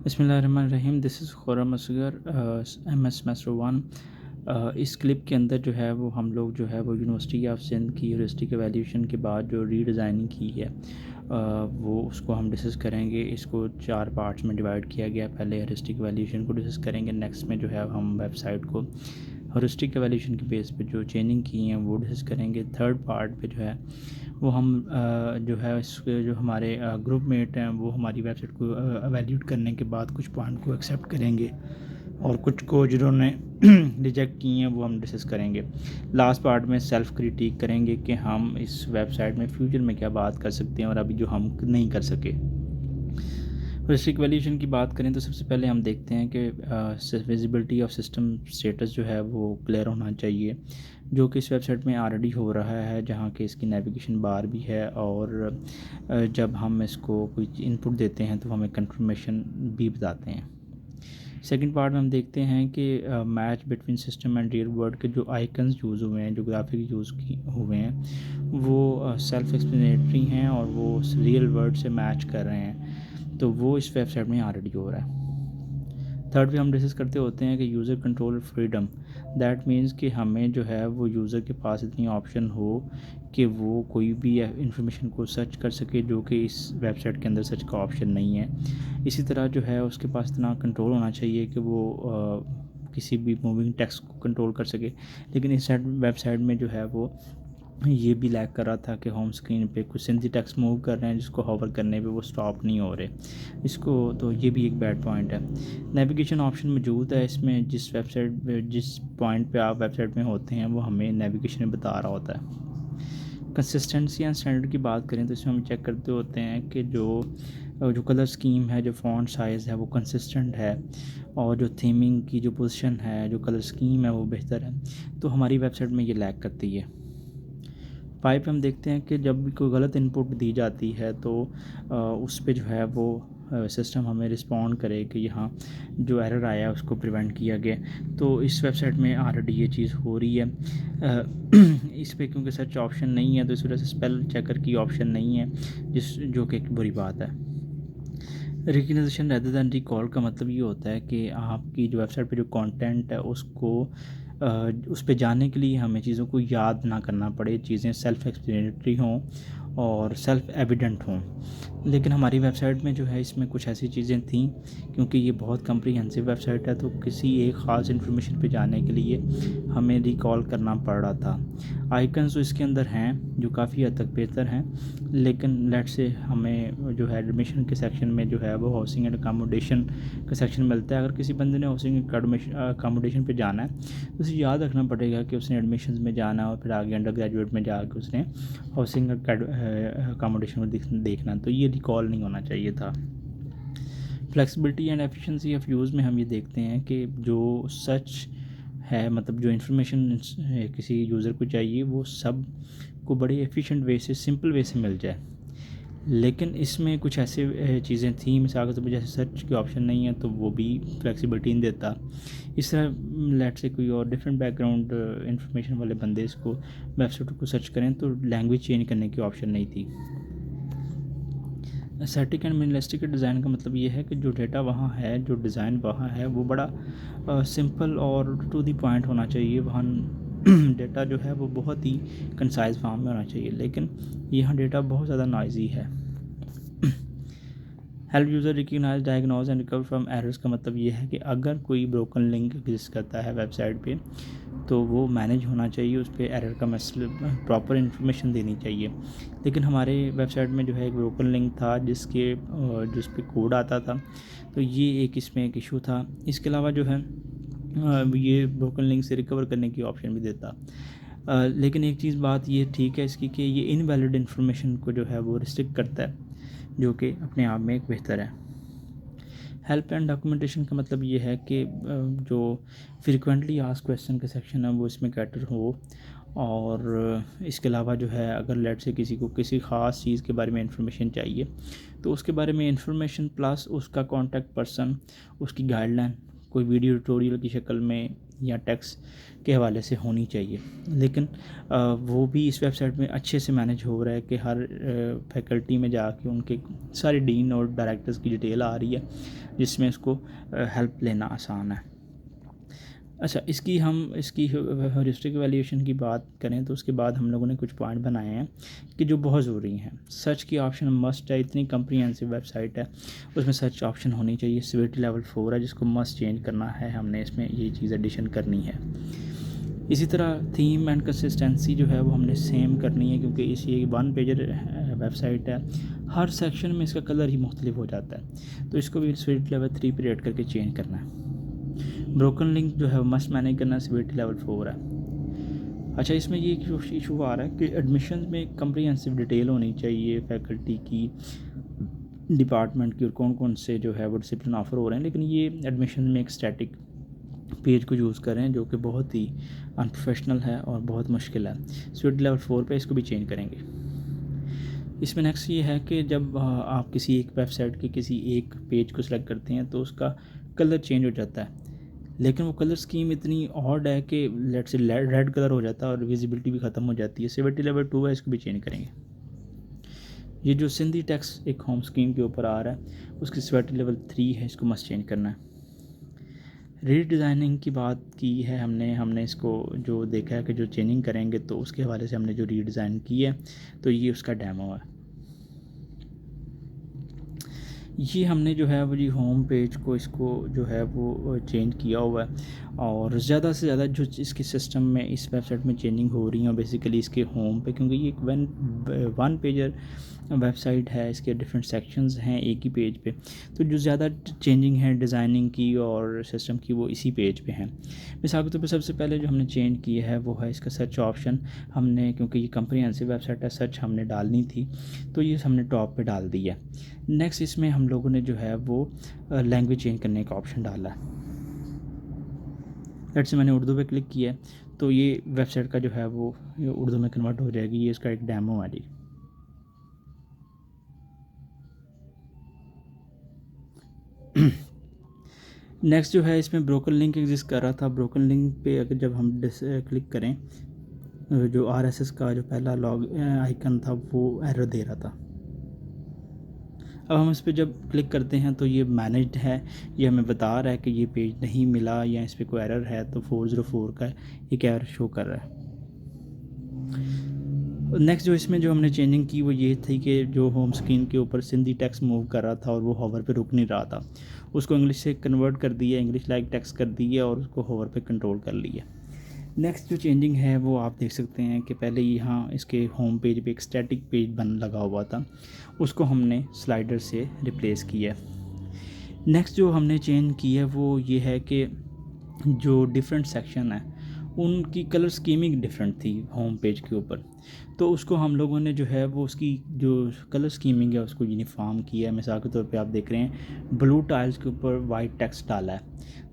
बिस्मिल्लाहिर्रहमानिर्रहीम। This is Khurram Asghar, MS semester 1। इस clip के अंदर जो है वो हम लोग जो है वो यूनिवर्सिटी ऑफ सिंध की ह्यूरिस्टिक एवैल्यूएशन के बाद जो रीडिज़ाइनिंग की है वो उसको हम डिस्कस करेंगे। इसको 4 पार्ट्स में डिवाइड किया गया। पहले ह्यूरिस्टिक एवैल्यूएशन को डिस्कस करेंगे, नेक्स्ट में जो है हम वेबसाइट को ह्यूरिस्टिक एवैल्यूएशन के बेस पे जो चेंजिंग की हैं वो डिस्कस करेंगे। थर्ड पार्ट पे जो है वो हम जो है इसके जो हमारे ग्रुप मेट हैं वो हमारी वेबसाइट को एवैल्यूएट करने के बाद कुछ पॉइंट को एक्सेप्ट करेंगे और कुछ को जिन्होंने रिजेक्ट किए हैं वो हम डिस्कस करेंगे। लास्ट पार्ट में सेल्फ क्रिटिक करेंगे कि हम इस वेबसाइट में फ्यूचर में क्या बात कर सकते हैं और अभी जो हम नहीं कर सके। ह्यूरिस्टिक एवैल्यूएशन की बात करें तो सबसे पहले हम देखते हैं कि विजिबिलिटी ऑफ सिस्टम स्टेटस जो है वो क्लियर होना चाहिए, जो कि इस वेबसाइट में ऑलरेडी हो रहा है, जहाँ कि इसकी नेविगेशन बार भी है और जब हम इसको कोई इनपुट देते हैं तो हमें कंफर्मेशन भी बताते हैं। सेकंड पार्ट में हम देखते हैं कि match between system and real world के जो आइकन्स यूज़ हुए हैं, जो ग्राफिक यूज़ हुए हैं वो सेल्फ एक्सप्लेनेटरी हैं और वो रियल वर्ल्ड से मैच कर रहे हैं, तो वो इस वेबसाइट में ऑलरेडी हो रहा है। थर्ड पे हम डिस्कस करते होते हैं कि user control freedom, that means कि हमें जो है वो यूज़र के पास इतनी ऑप्शन हो कि वो कोई भी इंफॉर्मेशन को सर्च कर सके जो कि इस वेबसाइट के अंदर सर्च का ऑप्शन नहीं है। इसी तरह जो है उसके पास इतना कंट्रोल होना चाहिए कि वो किसी भी मूविंग टेक्स्ट को कंट्रोल कर सके। लेकिन इस वेबसाइट में जो है वो ये भी लैग कर रहा था कि होम स्क्रीन पे कुछ सिंथी टेक्स्ट मूव कर रहे हैं जिसको होवर करने पे वो स्टॉप नहीं हो रहे इसको, तो ये भी एक बैड पॉइंट है। नेविगेशन ऑप्शन मौजूद है इसमें, जिस पॉइंट पे आप वेबसाइट में होते हैं वो हमें नेविगेशन में बता रहा होता है। कंसिस्टेंसी एंड स्टैंडर्ड की बात करें तो इसमें हम चेक करते होते हैं कि जो कलर स्कीम है, जो फ़ॉन्ट साइज़ है वो कंसिस्टेंट है और जो थीमिंग की जो पोजीशन है, जो कलर स्कीम है वो बेहतर है, तो हमारी वेबसाइट में ये लैग करती है। 5 हम देखते हैं कि जब भी कोई गलत इनपुट दी जाती है तो उस पे जो है वो सिस्टम हमें रिस्पॉन्ड करे कि यहाँ जो एरर आया उसको प्रिवेंट किया गया। तो इस वेबसाइट में ऑलरेडी ये चीज़ हो रही है। इस पे क्योंकि सर्च ऑप्शन नहीं है तो इस वजह से स्पेल चेकर की ऑप्शन नहीं है, जो कि एक बुरी बात है। रिकग्निशन रेदर दैन रिकॉल का मतलब ये होता है कि आपकी जो वेबसाइट पे जो कंटेंट है उसको उस पे जाने के लिए हमें चीज़ों को याद ना करना पड़े, चीज़ें सेल्फ एक्सप्लेनेटरी हों और सेल्फ एविडेंट हों। लेकिन हमारी वेबसाइट में जो है इसमें कुछ ऐसी चीज़ें थीं, क्योंकि ये बहुत कम्प्रीहेंसिव वेबसाइट है तो किसी एक ख़ास इन्फॉर्मेशन पे जाने के लिए हमें रिकॉल करना पड़ रहा था। आइकन्स तो इसके अंदर हैं जो काफ़ी हद तक बेहतर हैं, लेकिन लेट से हमें जो है एडमिशन के सेक्शन में जो है वो हाउसिंग एंड अकामोडेशन का सेक्शन मिलता है। अगर किसी बंदे ने हाउसिंग अकामोडेशन पे जाना है तो उसे याद रखना पड़ेगा कि उसने एडमिशन में जाना है और फिर आगे अंडर ग्रेजुएट में जाकर उसने हाउसिंग अकामोडेशन को देखना, तो ये रिकॉल नहीं होना चाहिए था। Flexibility and efficiency of use में हम ये देखते हैं कि जो सच है, मतलब जो इन्फॉर्मेशन किसी यूज़र को चाहिए वो सब को बड़ी एफिशिएंट वे से, सिंपल वे से मिल जाए। लेकिन इसमें कुछ ऐसे चीज़ें थी, मिसाल के तौर पर जैसे सर्च के ऑप्शन नहीं है तो वो भी फ्लेक्सिबिलिटी नहीं देता। इस तरह लेट से कोई और डिफरेंट बैकग्राउंड इन्फॉर्मेशन वाले बंदे इसको वेबसाइट को सर्च करें तो लैंग्वेज चेंज करने की ऑप्शन नहीं थी। एस्थेटिक एंड मिनिमलिस्टिक डिज़ाइन का मतलब ये है कि जो डेटा वहाँ है, जो डिज़ाइन वहाँ है वो बड़ा सिंपल और टू द पॉइंट होना चाहिए। वहाँ डेटा जो है वो बहुत ही कंसाइज फॉर्म में होना चाहिए, लेकिन यहाँ डेटा बहुत ज़्यादा नॉइजी है। Help user recognise, diagnose and recover from errors का मतलब ये है कि अगर कोई ब्रोकन लिंक एग्जिस्ट करता है वेबसाइट पे तो वो मैनेज होना चाहिए, उस पर एरर का मसला प्रॉपर इन्फॉर्मेशन देनी चाहिए। लेकिन हमारे वेबसाइट में जो है एक ब्रोकन लिंक था जिस पे कोड आता था, तो ये एक इसमें एक इशू था। इसके अलावा जो है ये ब्रोकन लिंक से रिकवर करने की ऑप्शन भी देता। लेकिन एक चीज़ बात ये ठीक है इसकी कि ये इनवैलिड इन्फॉर्मेशन को जो है वो रिस्ट्रिक्ट करता है, जो कि अपने आप में एक बेहतर है। हेल्प एंड डॉक्यूमेंटेशन का मतलब ये है कि जो फ्रीक्वेंटली आस्क्ड क्वेश्चन का सेक्शन है वो इसमें कैटर हो, और इसके अलावा जो है अगर लेट से किसी को किसी ख़ास चीज़ के बारे में इंफॉर्मेशन चाहिए तो उसके बारे में इंफॉर्मेशन प्लस उसका कॉन्टैक्ट पर्सन, उसकी गाइडलाइन कोई वीडियो ट्यूटोरियल की शक्ल में या टैक्स के हवाले से होनी चाहिए, लेकिन वो भी इस वेबसाइट में अच्छे से मैनेज हो रहा है कि हर फैकल्टी में जाके उनके सारे डीन और डायरेक्टर्स की डिटेल आ रही है, जिसमें इसको हेल्प लेना आसान है। अच्छा, इसकी ह्यूरिस्टिक वैल्यूएशन की बात करें तो उसके बाद हम लोगों ने कुछ पॉइंट बनाए हैं कि जो बहुत ज़रूरी हैं। सर्च की ऑप्शन मस्ट है, इतनी कम्प्रीहेंसिव वेबसाइट है, उसमें सर्च ऑप्शन होनी चाहिए। सिविलिटी लेवल 4 है जिसको मस्ट चेंज करना है, हमने इसमें ये चीज़ एडिशन करनी है। इसी तरह थीम एंड कंसिस्टेंसी जो है वो हमने सेम करनी है, क्योंकि इसी 1 पेजर वेबसाइट है, हर सेक्शन में इसका कलर ही मुख्तलिफ हो जाता है, तो इसको भी सिविलिटी लेवल 3 पर रेट करके चेंज करना है। ब्रोकन लिंक जो है मस्ट मैनेज करना सिविलिटी लेवल 4 है। अच्छा, इसमें ये इशू आ रहा है कि एडमिशन में कम्प्रीहेंसिव डिटेल होनी चाहिए फैकल्टी की, डिपार्टमेंट की, और कौन कौन से जो है वो डिसिप्लिन ऑफ़र हो रहे हैं, लेकिन ये एडमिशन में एक स्टैटिक पेज को यूज़ कर रहे हैं जो कि बहुत ही अनप्रोफेशनल है और बहुत मुश्किल है। सिविलिटी लेवल 4 पे इसको भी चेंज करेंगे। इसमें नेक्स्ट ये है कि जब आप किसी एक वेबसाइट के किसी एक पेज को सिलेक्ट करते हैं तो उसका कलर चेंज हो जाता है, लेकिन वो कलर स्कीम इतनी ऑड है कि लेट से रेड कलर हो जाता है और विजिबिलिटी भी ख़त्म हो जाती है। सिविलिटी लेवल 2 है, इसको भी चेंज करेंगे। ये जो सिंधी टैक्स एक होम स्कीम के ऊपर आ रहा है, उसकी सिविलिटी लेवल 3 है, इसको मस्ट चेंज करना है। रीडिज़ाइनिंग की बात की है हमने इसको जो देखा है कि जो चेंजिंग करेंगे तो उसके हवाले से हमने जो रीडिज़ाइन की है, तो ये उसका डेमो है। ये हमने जो है वो जी होम पेज को इसको जो है वो चेंज किया हुआ है, और ज़्यादा से ज़्यादा जो इसके सिस्टम में इस वेबसाइट में चेंजिंग हो रही है बेसिकली इसके होम पे, क्योंकि ये एक 1 पेजर वेबसाइट है, इसके डिफरेंट सेक्शंस हैं एक ही पेज पे, तो जो ज़्यादा चेंजिंग है डिज़ाइनिंग की और सिस्टम की वो इसी पेज पे हैं। मिसाल के तौर पर सबसे पहले जो हमने चेंज किया है वो है इसका सर्च ऑप्शन। हमने, क्योंकि ये कम्प्रीहेंसिव वेबसाइट है, सर्च हमने डालनी थी तो ये हमने टॉप पे डाल दी है। नेक्स्ट इसमें हम लोगों ने जो है वो लैंग्वेज चेंज करने का ऑप्शन डाला है। लेट्स से मैंने उर्दू पे क्लिक किया है तो ये वेबसाइट का जो है वो ये उर्दू में कन्वर्ट हो जाएगी। ये इसका एक डेमो है जी। नेक्स्ट जो है इसमें ब्रोकन लिंक एग्जिस्ट कर रहा था। ब्रोकन लिंक पे अगर जब हम क्लिक करें, जो RSS का जो पहला लॉग आइकन था वो एरर दे रहा था। अब हम इस पर जब क्लिक करते हैं तो ये मैनेज्ड है, ये हमें बता रहा है कि ये पेज नहीं मिला या इस पर कोई एरर है, तो 404 का एक एरर शो कर रहा है। नेक्स्ट जो इसमें जो हमने चेंजिंग की वो ये थी कि जो होम स्क्रीन के ऊपर सिंधी टेक्स्ट मूव कर रहा था और वो होवर पे रुक नहीं रहा था, उसको इंग्लिश से कन्वर्ट कर दिया, इंग्लिश लाइक टेक्स्ट कर दिया और उसको होवर पे कंट्रोल कर लिया। नेक्स्ट जो चेंजिंग है वो आप देख सकते हैं कि पहले यहाँ इसके होम पेज पे एक स्टैटिक पेज बन लगा हुआ था, उसको हमने स्लाइडर से रिप्लेस किया। नेक्स्ट जो हमने चेंज की है वो ये है कि जो डिफरेंट सेक्शन है उनकी कलर स्कीमिंग डिफरेंट थी होम पेज के ऊपर, तो उसको हम लोगों ने जो है वो उसकी जो कलर स्कीमिंग है उसको यूनिफॉर्म किया है। मिसाल के तौर पे आप देख रहे हैं ब्लू टाइल्स के ऊपर वाइट टेक्स्ट डाला है,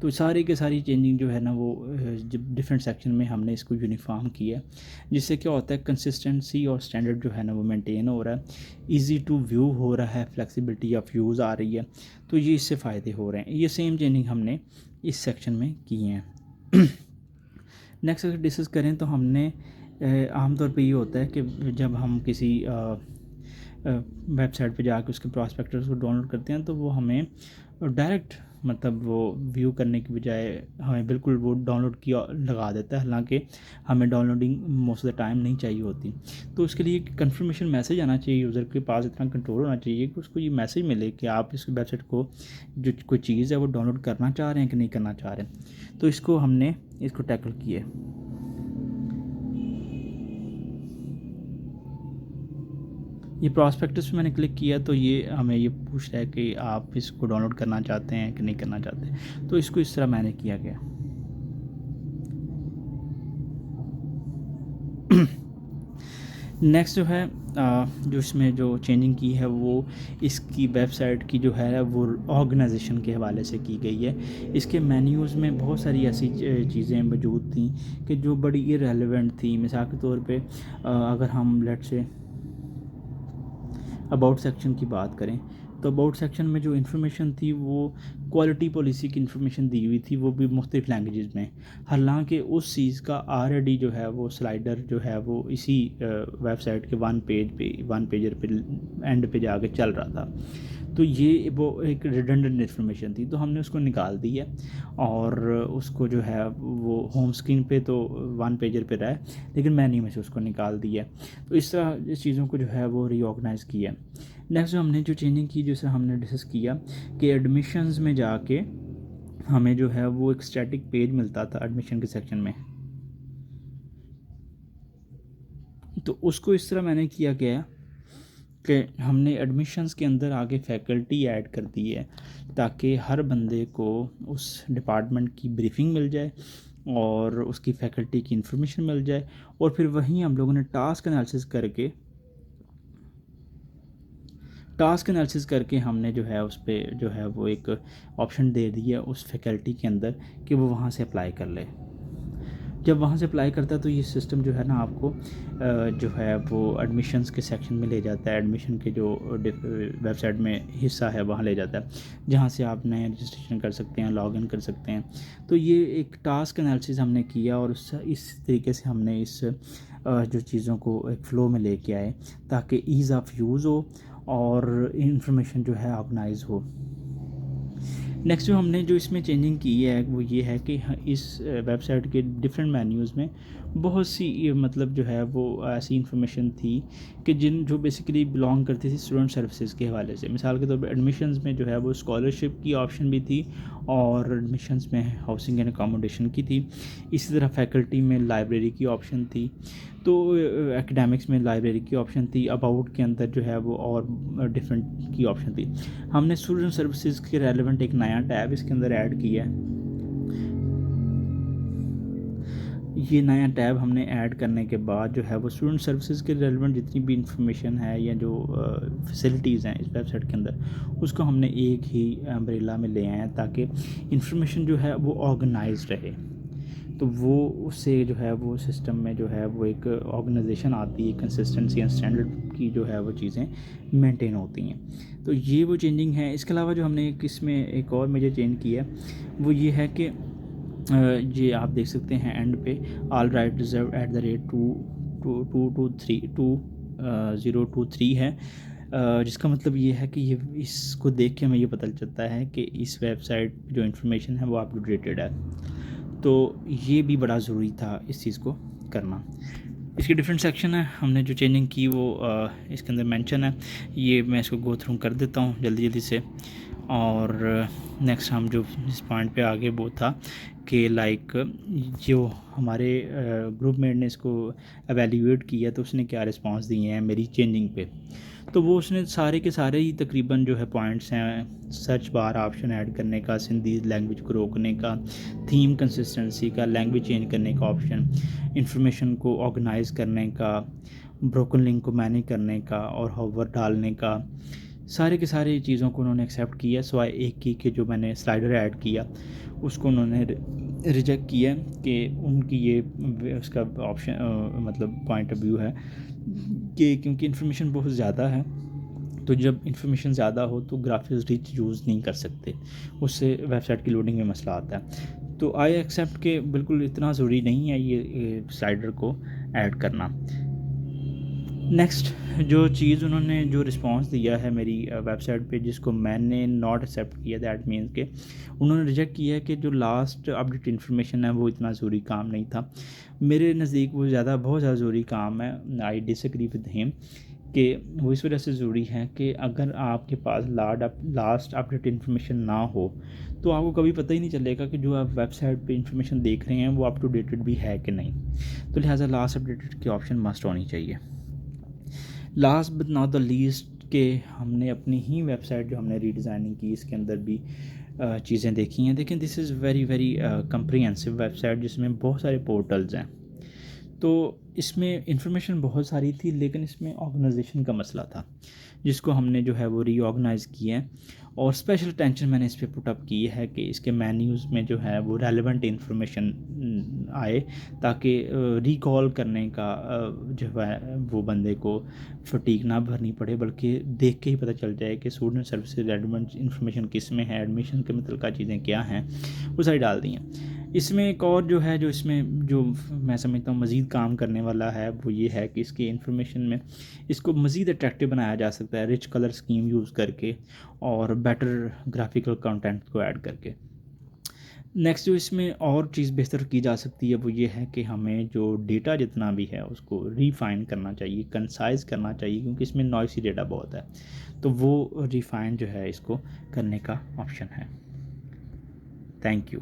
तो सारी के सारी चेंजिंग जो है ना वो जब डिफरेंट सेक्शन में हमने इसको यूनिफॉर्म किया है, जिससे क्या होता है कंसिस्टेंसी और स्टैंडर्ड जो है ना वो मेंटेन हो रहा है, इजी टू व्यू हो रहा है, फ्लेक्सिबिलिटी ऑफ व्यूज़ आ रही है, तो ये इससे फ़ायदे हो रहे हैं। ये सेम चेंजिंग हमने इस सेक्शन में की हैं। नेक्स्ट अगर डिस्कस करें तो हमने आमतौर पे ये होता है कि जब हम किसी वेबसाइट पे जाकर उसके प्रॉस्पेक्टस को डाउनलोड करते हैं तो वो हमें डायरेक्ट मतलब वो व्यू करने की बजाय हमें बिल्कुल वो डाउनलोड किया लगा देता है, हालांकि हमें downloading most of the time नहीं चाहिए होती। तो उसके लिए कंफर्मेशन मैसेज आना चाहिए, यूज़र के पास इतना कंट्रोल होना चाहिए कि उसको ये मैसेज मिले कि आप इस वेबसाइट को जो कोई चीज़ है वो डाउनलोड करना चाह रहे हैं कि नहीं करना चाह रहे हैं। तो इसको हमने इसको टैकल किया। ये प्रॉस्पेक्टस पे मैंने क्लिक किया तो ये हमें ये पूछ रहा है कि आप इसको डाउनलोड करना चाहते हैं कि नहीं करना चाहते, तो इसको इस तरह मैंने किया गया। नेक्स्ट जो है जो इसमें जो चेंजिंग की है वो इसकी वेबसाइट की जो है वो ऑर्गेनाइजेशन के हवाले से की गई है। इसके मेन्यूज़ में बहुत सारी ऐसी चीज़ें मौजूद थी कि जो बड़ी इररेलेवेंट थी। मिसाल के तौर पे अगर हम लेट्स से अबाउट सेक्शन की बात करें तो अबाउट सेक्शन में जो इन्फॉर्मेशन थी वो क्वालिटी पॉलिसी की इन्फॉर्मेशन दी हुई थी, वो भी मुख्तलिफ लैंग्वेजेस में। हालांकि उस चीज़ का ऑलरेडी जो है वो स्लाइडर जो है वो इसी वेबसाइट के वन पेजर पे एंड पे जाके चल रहा था। तो ये वो एक रिडंडेंट इन्फॉर्मेशन थी, तो हमने उसको निकाल दी है और उसको जो है वो होम स्क्रीन पे तो वन पेजर पे रहा है, लेकिन मैन्यू में से उसको निकाल दिया है। तो इस तरह इस चीज़ों को जो है वो रीऑर्गेनाइज़ किया है। नेक्स्ट जो हमने जो चेंजिंग की, जैसे हमने डिस्कस किया कि एडमिशन्स में जाके हमें जो है वो एक स्टैटिक पेज मिलता था एडमिशन के सेक्शन में, तो उसको इस तरह मैंने किया गया कि हमने एडमिशन्स के अंदर आगे फैकल्टी ऐड कर दी है, ताकि हर बंदे को उस डिपार्टमेंट की ब्रीफिंग मिल जाए और उसकी फैकल्टी की इंफॉर्मेशन मिल जाए, और फिर वहीं हम लोगों ने टास्क एनालिसिस करके हमने जो है उस पर जो है वो एक ऑप्शन दे दिया उस फैकल्टी के अंदर कि वो वहाँ से अप्लाई कर ले। जब वहाँ से अप्लाई करता है तो ये सिस्टम जो है ना आपको जो है वो एडमिशन्स के सेक्शन में ले जाता है, एडमिशन के जो वेबसाइट में हिस्सा है वहाँ ले जाता है, जहाँ से आप नए रजिस्ट्रेशन कर सकते हैं, लॉगिन कर सकते हैं। तो ये एक टास्क एनालिसिस हमने किया और इस तरीके से हमने इस जो चीज़ों को एक फ़्लो में लेके आए ताकि ईज़ ऑफ यूज़ हो और इंफॉर्मेशन जो है ऑर्गेनाइज हो। नेक्स्ट जो हमने जो इसमें चेंजिंग की है वो ये है कि इस वेबसाइट के डिफरेंट मेन्यूज़ में बहुत सी मतलब जो है वो ऐसी इन्फॉर्मेशन थी कि जो बेसिकली बिलोंग करती थी स्टूडेंट सर्विसेज के हवाले से। मिसाल के तौर पे एडमिशन्स में जो है वो स्कॉलरशिप की ऑप्शन भी थी और एडमिशन्स में हाउसिंग एंड अकोमोडेशन की थी। इसी तरह फैकल्टी में लाइब्रेरी की ऑप्शन थी, तो एकेडमिक्स में लाइब्रेरी की ऑप्शन थी, अबाउट के अंदर जो है वो और डिफरेंट की ऑप्शन थी। हमने स्टूडेंट सर्विसेज के रेलेवेंट एक नया टैब इसके अंदर ऐड किया है। ये नया टैब हमने ऐड करने के बाद जो है वो स्टूडेंट सर्विसेज के रेलेवेंट जितनी भी इंफॉर्मेशन है या जो फैसिलिटीज़ हैं इस वेबसाइट के अंदर, उसको हमने एक ही अम्ब्रेला में ले आए हैं ताकि इंफॉर्मेशन जो है वो ऑर्गेनाइज रहे। तो वो उससे जो है वो सिस्टम में जो है वो एक ऑर्गेनाइजेशन आती है, कंसिस्टेंसी एंड स्टैंडर्ड की जो है वो चीज़ें मेंटेन होती हैं। तो ये वो चेंजिंग है। इसके अलावा जो हमने इसमें एक और मेजर चेंज किया है वो ये है कि ये आप देख सकते हैं एंड पे all right reserve at the rate 2023 है, जिसका मतलब ये है कि ये इसको देख के हमें ये पता चलता है कि इस वेबसाइट जो इन्फॉर्मेशन है वो अप टू डेटेड है। तो ये भी बड़ा ज़रूरी था इस चीज़ को करना। इसके डिफरेंट सेक्शन है, हमने जो चेंजिंग की वो इसके अंदर मेंशन है। ये मैं इसको गो थ्रू कर देता हूँ जल्दी से। और नेक्स्ट हम जो इस पॉइंट पे आगे वो था कि लाइक जो हमारे ग्रुप मेट ने इसको एवेल्यूएट किया तो उसने क्या रिस्पांस दिए हैं मेरी चेंजिंग पे। तो वो उसने सारे के सारे ही तकरीबन जो है पॉइंट्स हैं, सर्च बार ऑप्शन ऐड करने का, सिंधी लैंग्वेज को रोकने का, थीम कंसिस्टेंसी का, लैंग्वेज चेंज करने का ऑप्शन, इंफॉर्मेशन को ऑर्गेनाइज करने का, ब्रोकन लिंक को मैनेज करने का और होवर डालने का, सारे के सारे चीज़ों को उन्होंने एक्सेप्ट किया सिवाय एक की कि जो मैंने स्लाइडर ऐड किया उसको उन्होंने रिजेक्ट किया कि उनकी ये उसका ऑप्शन मतलब पॉइंट ऑफ व्यू है कि क्योंकि इन्फॉर्मेशन बहुत ज़्यादा है, तो जब इन्फॉर्मेशन ज़्यादा हो तो ग्राफिक्स रिच यूज़ नहीं कर सकते, उससे वेबसाइट की लोडिंग में मसला आता है। तो आई एक्सेप्ट के बिल्कुल इतना ज़रूरी नहीं है ये स्लाइडर को ऐड करना। नेक्स्ट जो चीज़ उन्होंने जो रिस्पांस दिया है मेरी वेबसाइट पे जिसको मैंने नॉट एक्सेप्ट किया, दैट मीन्स के उन्होंने रिजेक्ट किया है कि जो लास्ट अपडेट इन्फॉर्मेशन है वो इतना ज़रूरी काम नहीं था। मेरे नज़दीक वो बहुत ज़्यादा ज़रूरी काम है। आई डिसएग्री विद हिम कि वो इस वजह से ज़रूरी है कि अगर आपके पास लास्ट अपडेट इन्फॉर्मेशन ना हो तो आपको कभी पता ही नहीं चलेगा कि जो आप वेबसाइट पे इन्फॉर्मेशन देख रहे हैं वो अप टू डेटेड भी है कि नहीं। तो लिहाजा लास्ट अपडेटेड की ऑप्शन मस्ट होनी चाहिए। Last but not the least के हमने अपनी ही वेबसाइट जो हमने रीडिज़ाइनिंग की इसके अंदर भी चीज़ें देखी हैं। देखें this is very comprehensive website जिसमें बहुत सारे पोर्टल्स हैं। तो इसमें इंफॉर्मेशन बहुत सारी थी लेकिन इसमें ऑर्गेनाइजेशन का मसला था। जिसको हमने जो है वो रीऑर्गेनाइज़ किया है, और स्पेशल अटेंशन मैंने इस पे पुट अप की है कि इसके मेन्यूज़ में जो है वो रेलेवेंट इंफॉर्मेशन आए, ताकि रिकॉल करने का जो है वो बंदे को फटीक ना भरनी पड़े, बल्कि देख के ही पता चल जाए कि स्टूडेंट सर्विसेज रेलेवेंट इंफॉर्मेशन किस में है, एडमिशन के मतलब चीज़ें क्या हैं, वो सारी डाल दी हैं। इसमें एक और जो है, जो इसमें जो मैं समझता हूँ मज़ीद काम करने वाला है, वो ये है कि इसकी इन्फॉर्मेशन में इसको मज़ीद अट्रैक्टिव बनाया जा सकता है रिच कलर स्कीम यूज़ करके और बेटर ग्राफिकल कंटेंट को ऐड करके। नेक्स्ट जो इसमें और चीज़ बेहतर की जा सकती है वो ये है कि हमें जो डेटा जितना भी है उसको रिफ़ाइन करना चाहिए, कंसाइज़ करना चाहिए, क्योंकि इसमें नॉइसी डेटा बहुत है, तो वो रिफ़ाइन जो है इसको करने का ऑप्शन है। Thank you.